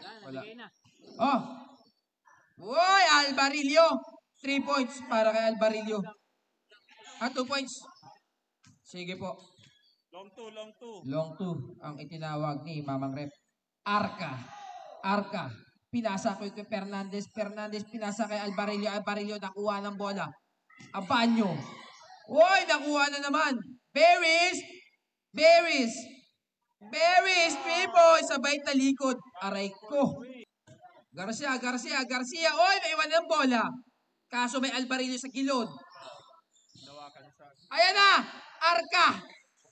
Wala. Na. Oh! Uy! Albarillo! 3 points para kay Albarillo. 2 points. Sige po. Long 2, long 2. Long 2 ang itinawag ni Mamang Rep. Arca. Pinasa kay Fernandez. Fernandez pinasa kay Albarillo. Albarillo nakuha ng bola. Abanyo. Uy! Nakuha na naman. Berries, 3 points. Sabay talikod. Aray ko. Garcia. Uy! Naiwan ng bola. Kaso may Albarillo sa gilod. Ayan na!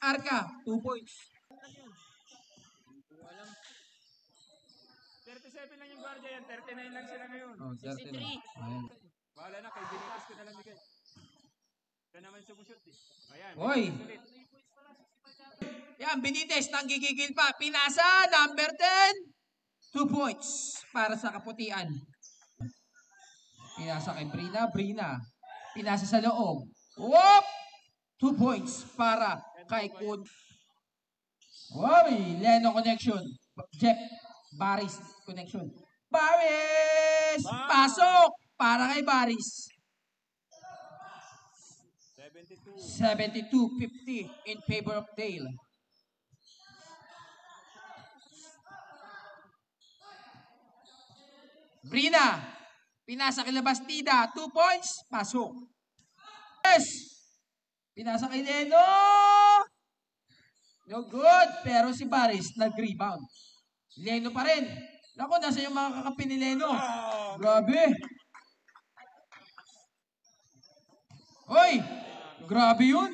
Arca. 2 points. 37 lang yung guardia yan. 39 lang sila ngayon. 63. Ayan. Bahala na. Kay Benitez ko na lang bigay. Kaya naman sumushoot eh. Ayan. Oy! Yan, Benitez nanggigigil pa. Pinasa, number 10. 2 points para sa kaputian. Pinasa kay Brina. Pinasa sa loob. Whoop! 2 points para kay Kun. Uy! Leno connection. Jeff Baris connection. Baris! Pasok! Para kay Baris. 72-50 in favor of Dale. Brina. Pinasa kay Labastida. 2 points. Pasok. Yes! Pinasa kay Leno. No good. Pero si Baris nag-rebound. Leno pa rin. Naku, nasa yung mga kakampi ni Leno. Grabe. Hoy! Grabe yun.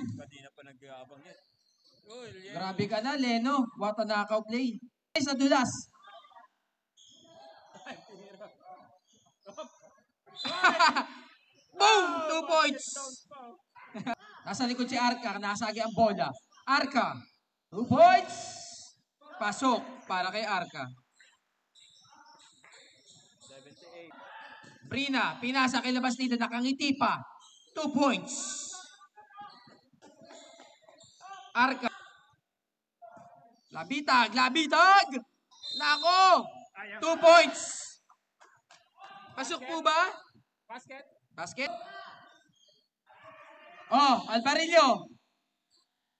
Grabe ka na, Leno. What a knockout play. Sa dulas. Boom! 2 points. Nasa likod si Arca. Nasagi ang bola. Arca. 2 points. Pasok para kay Arca. 78. Brina. Pinasa kay Labastida. Nakangiti pa. 2 points. Arca. Labitag. Nako. 2 points. Pasok po ba? Basket. Oh, Albarillo.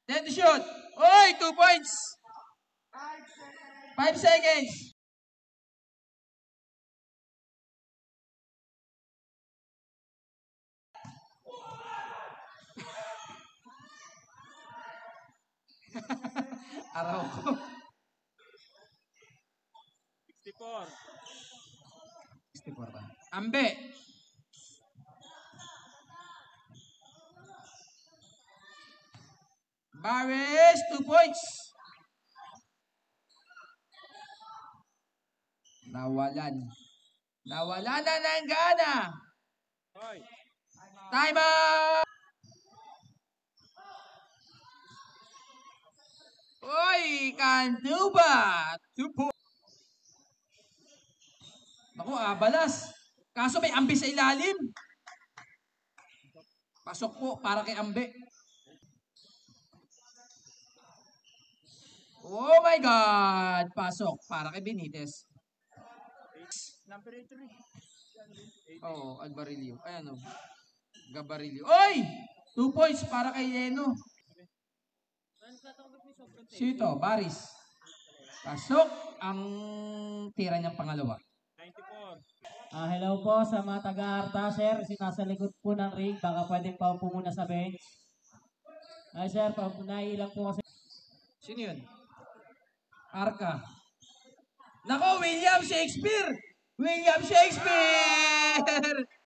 Then to shoot. Oy, 2 points. 5 seconds. Araw ko. 64 ba? Ambe. Baris, 2 points. Nawalan na ng gana. Time out. Oy, Cantuba. 2 points. Naku, balas. Kaso may Ambe sa ilalim. Pasok po para kay Ambe. Oh my God! Pasok para kay Benitez. Number 83. Oo, Albarillo. Ayan o. Gabarillo. Oy! 2 points para kay Leno. Sito, Baris. Pasok ang tira niyang pangalawa. 94. Hello po sa mga taga-Arta, sir. Nasa likod po ng ring. Baka pwedeng paupo muna sa bench. Sir, nailang po kasi. Sino yun? Arca. Nako, William Shakespeare!